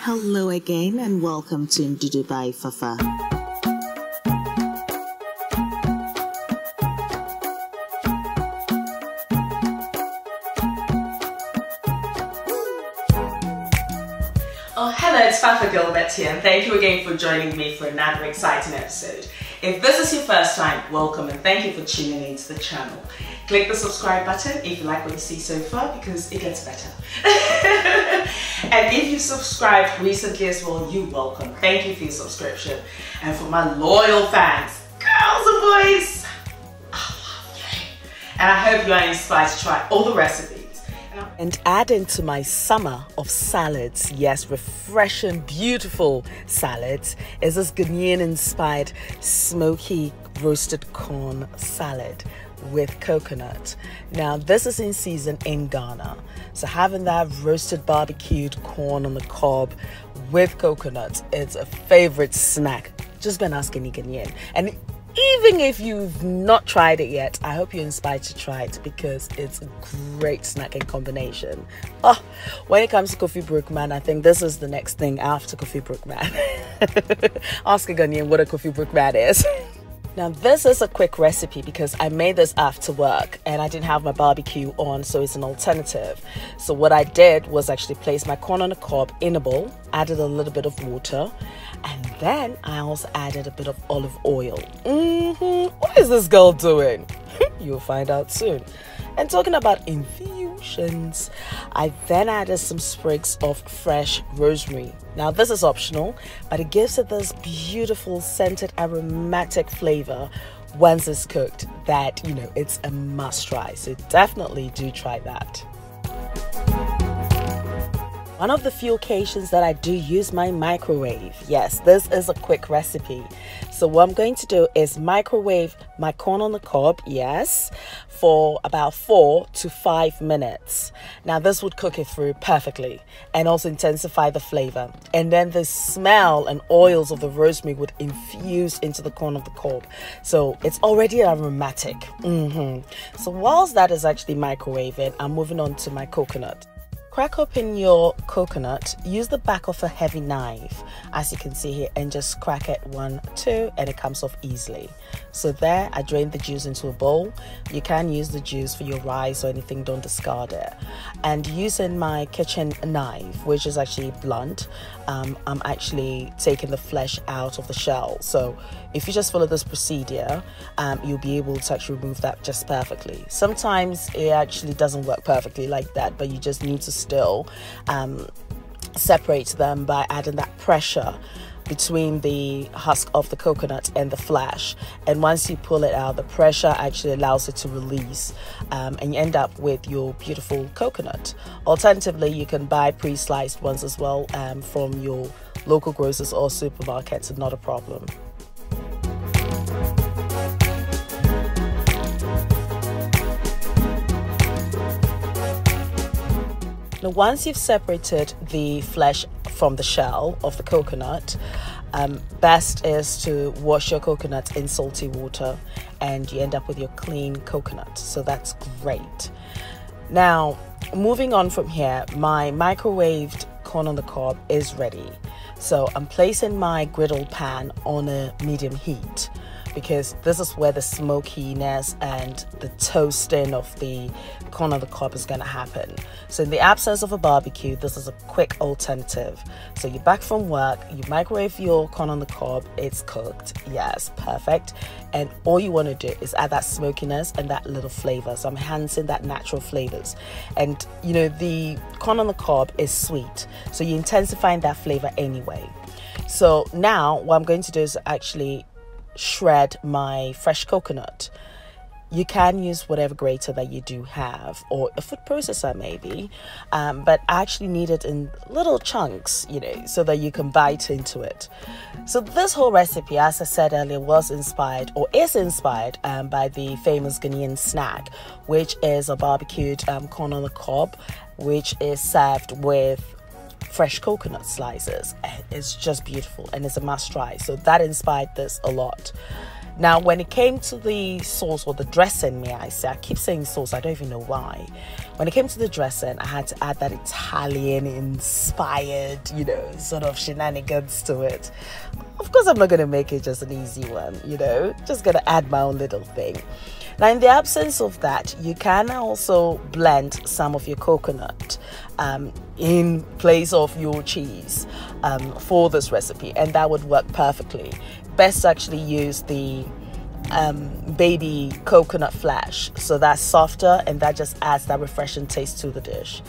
Hello again and welcome to Ndudu by Fafa. Oh, hello, it's Fafa Gilbert here, and thank you again for joining me for another exciting episode. If this is your first time, welcome and thank you for tuning into the channel. Click the subscribe button if you like what you see so far, because it gets better. And if you subscribed recently as well, you're welcome. Thank you for your subscription. And for my loyal fans, girls and boys, I love you. And I hope you are inspired to try all the recipes. And add into my summer of salads, yes, refreshing, beautiful salads, is this Ghanaian inspired smoky roasted corn salad with coconut. Now this is in season in Ghana, so having that roasted barbecued corn on the cob with coconut, it's a favorite snack. Just been asking Ghanaian. And even if you've not tried it yet, I hope you're inspired to try it, because it's a great snacking combination. Oh, when it comes to Kofi Brookman, I think this is the next thing after Kofi Brookman. Ask a Ghanaian what a Kofi Brookman is. Now this is a quick recipe because I made this after work and I didn't have my barbecue on, so it's an alternative. So what I did was actually place my corn on a cob in a bowl, added a little bit of water, and then I also added a bit of olive oil. What is this girl doing? You'll find out soon. And talking about infusions, I then added some sprigs of fresh rosemary. Now this is optional, but it gives it this beautiful scented aromatic flavor once it's cooked that, you know, it's a must try. So definitely do try that. One of the few occasions that I do use my microwave. Yes, this is a quick recipe. So what I'm going to do is microwave my corn on the cob, yes, for about 4 to 5 minutes. Now this would cook it through perfectly and also intensify the flavor. And then the smell and oils of the rosemary would infuse into the corn of the cob. So it's already aromatic. So whilst that is actually microwaving, I'm moving on to my coconut. Crack open your coconut, use the back of a heavy knife, as you can see here, and just crack it 1, 2, and it comes off easily. So there, I drained the juice into a bowl. You can use the juice for your rice or anything, don't discard it. And using my kitchen knife, which is actually blunt, I'm actually taking the flesh out of the shell. So if you just follow this procedure, you'll be able to actually remove that just perfectly. Sometimes it actually doesn't work perfectly like that, but you just need to still separate them by adding that pressure between the husk of the coconut and the flesh. And once you pull it out, the pressure actually allows it to release, and you end up with your beautiful coconut. Alternatively, you can buy pre-sliced ones as well from your local grocers or supermarkets, not a problem. Now, once you've separated the flesh from the shell of the coconut, best is to wash your coconut in salty water and you end up with your clean coconut. So that's great. Now, moving on from here, my microwaved corn on the cob is ready. So I'm placing my griddle pan on a medium heat, because this is where the smokiness and the toasting of the corn on the cob is going to happen. So in the absence of a barbecue, this is a quick alternative. So you're back from work, you microwave your corn on the cob, it's cooked, yes, perfect. And all you want to do is add that smokiness and that little flavor. So I'm enhancing that natural flavors. And you know, the corn on the cob is sweet, so you're intensifying that flavor anyway. So now what I'm going to do is actually shred my fresh coconut. You can use whatever grater that you do have, or a food processor maybe, but I actually need it in little chunks, you know, so that you can bite into it. So this whole recipe, as I said earlier, was inspired or is inspired by the famous Ghanaian snack, which is a barbecued corn on the cob, which is served with fresh coconut slices. It's just beautiful and it's a must try. So that inspired this a lot. Now, when it came to the sauce or the dressing, may I say, I keep saying sauce, I don't even know why. When it came to the dressing, I had to add that Italian inspired, sort of shenanigans to it. Of course, I'm not going to make it just an easy one, just going to add my own little thing. Now, in the absence of that, you can also blend some of your coconut in place of your cheese for this recipe, and that would work perfectly. Best to actually use the baby coconut flesh, so that's softer and that just adds that refreshing taste to the dish.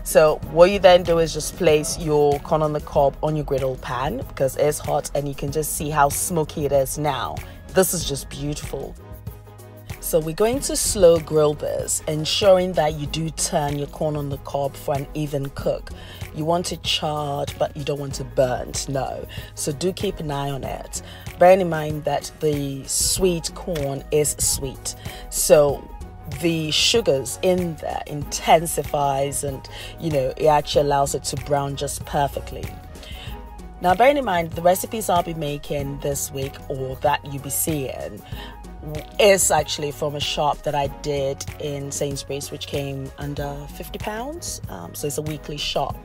So what you then do is just place your corn on the cob on your griddle pan, because it's hot and you can just see how smoky it is now. This is just beautiful. So we're going to slow grill this, ensuring that you do turn your corn on the cob for an even cook. You want it charred, but you don't want it burnt, no. So do keep an eye on it. Bearing in mind that the sweet corn is sweet, so the sugars in there intensifies and, it actually allows it to brown just perfectly. Now, bearing in mind, the recipes I'll be making this week, or that you'll be seeing, is actually from a shop that I did in Sainsbury's, which came under £50. So it's a weekly shop.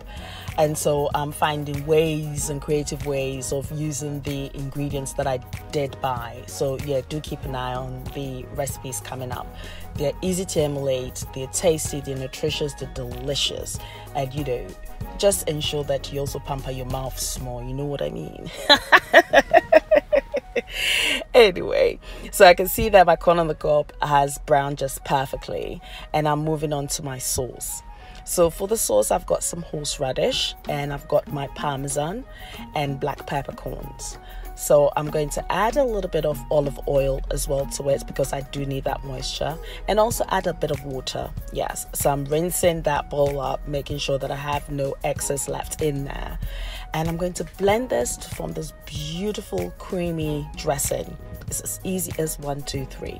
And so I'm finding ways and creative ways of using the ingredients that I did buy. So yeah, do keep an eye on the recipes coming up. They're easy to emulate, they're tasty, they're nutritious, they're delicious. And just ensure that you also pamper your mouth small, you know what I mean? Anyway, so I can see that my corn on the cob has browned just perfectly, and I'm moving on to my sauce. So for the sauce, I've got some horseradish, and I've got my parmesan and black peppercorns. So I'm going to add a little bit of olive oil as well to it, because I do need that moisture, and also add a bit of water. Yes, so I'm rinsing that bowl up, making sure that I have no excess left in there. And I'm going to blend this to form this beautiful creamy dressing. It's as easy as 1, 2, 3.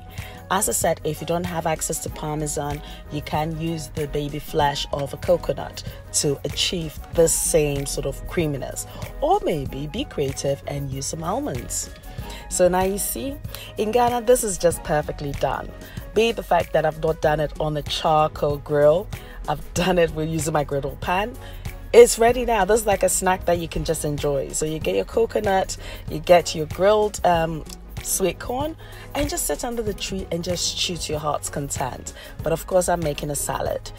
As I said, if you don't have access to parmesan, you can use the baby flesh of a coconut to achieve the same sort of creaminess. Or maybe be creative and use some almonds. So now you see, in Ghana, this is just perfectly done. Be it the fact that I've not done it on a charcoal grill, I've done it with using my griddle pan. It's ready now. This is like a snack that you can just enjoy. So you get your coconut, you get your grilled sweet corn, and just sit under the tree and just chew to your heart's content. But of course, I'm making a salad.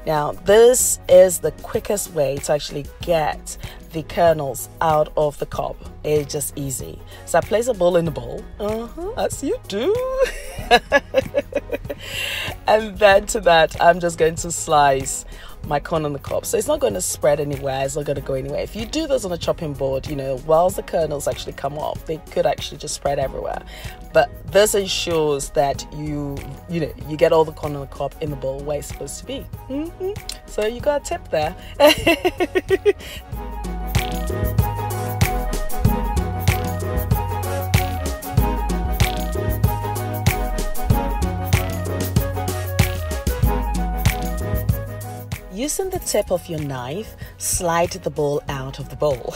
Now, this is the quickest way to actually get the kernels out of the cob. It's just easy. So I place a bowl in the bowl, as you do. And then to that, I'm just going to slice my corn on the cob. So it's not going to spread anywhere, it's not going to go anywhere. If you do this on a chopping board, whilst the kernels actually come off, they could actually just spread everywhere. But this ensures that you get all the corn on the cob in the bowl where it's supposed to be. So you got a tip there. Using the tip of your knife, slide the bowl out of the bowl.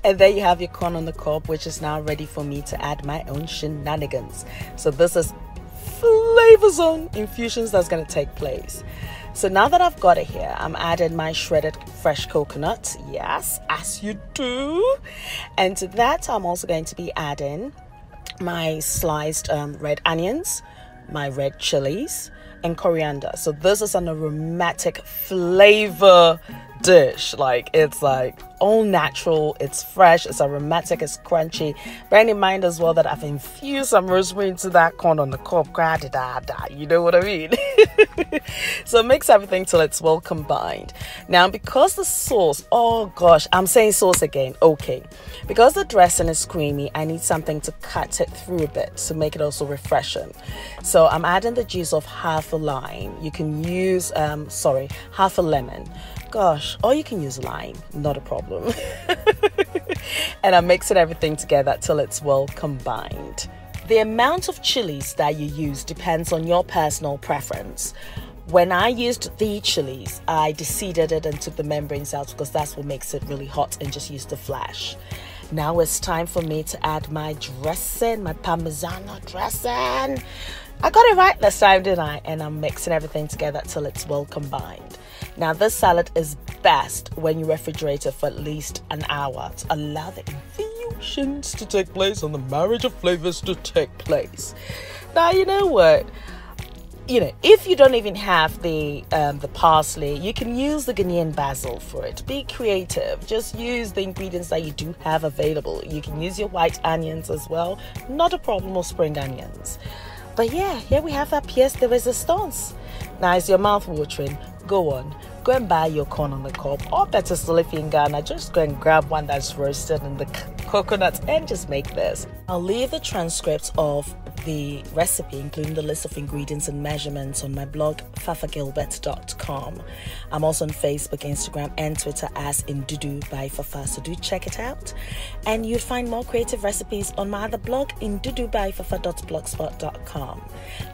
And there you have your corn on the cob, which is now ready for me to add my own shenanigans. So this is flavor zone infusions that's going to take place. So now that I've got it here, I'm adding my shredded fresh coconut. Yes, as you do. And to that, I'm also going to be adding my sliced red onions, my red chilies, and coriander. So this is an aromatic flavor dish. It's all natural, it's fresh, it's aromatic, it's crunchy. Bearing in mind as well that I've infused some rosemary into that corn on the cob. You know what I mean? So mix everything till it's well combined. Now, because the sauce, oh gosh, I'm saying sauce again. Okay, because the dressing is creamy, I need something to cut it through a bit to make it also refreshing. So I'm adding the juice of half a lime. You can use half a lemon. Gosh, or you can use lime, not a problem. And I'm mixing everything together till it's well combined. The amount of chilies that you use depends on your personal preference. When I used the chilies, I deseeded it and took the membranes out, because that's what makes it really hot, and just use the flesh. Now it's time for me to add my dressing, my Parmesan dressing. I got it right this time, didn't I? And I'm mixing everything together till it's well combined. Now, this salad is best when you refrigerate it for at least an hour to allow the infusions to take place and the marriage of flavors to take place. Now, you know what? If you don't even have the parsley, you can use the Ghanaian basil for it. Be creative. Just use the ingredients that you do have available. You can use your white onions as well. Not a problem, or spring onions. But yeah, here we have that pièce de résistance. Now, is your mouth watering? Go and buy your corn on the cob, or better still, if you're in Ghana, just go and grab one that's roasted in the coconut and just make this. I'll leave the transcripts of the recipe, including the list of ingredients and measurements, on my blog fafagilbert.com. I'm also on Facebook, Instagram, and Twitter as Ndudu by Fafa, so do check it out. And you'd find more creative recipes on my other blog, ndudubyfafa.blogspot.com.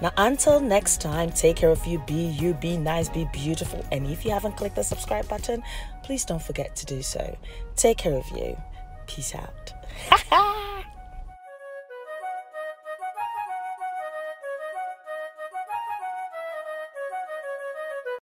Now, until next time, take care of you, be nice, be beautiful. And if you haven't clicked the subscribe button, please don't forget to do so. Take care of you. Peace out.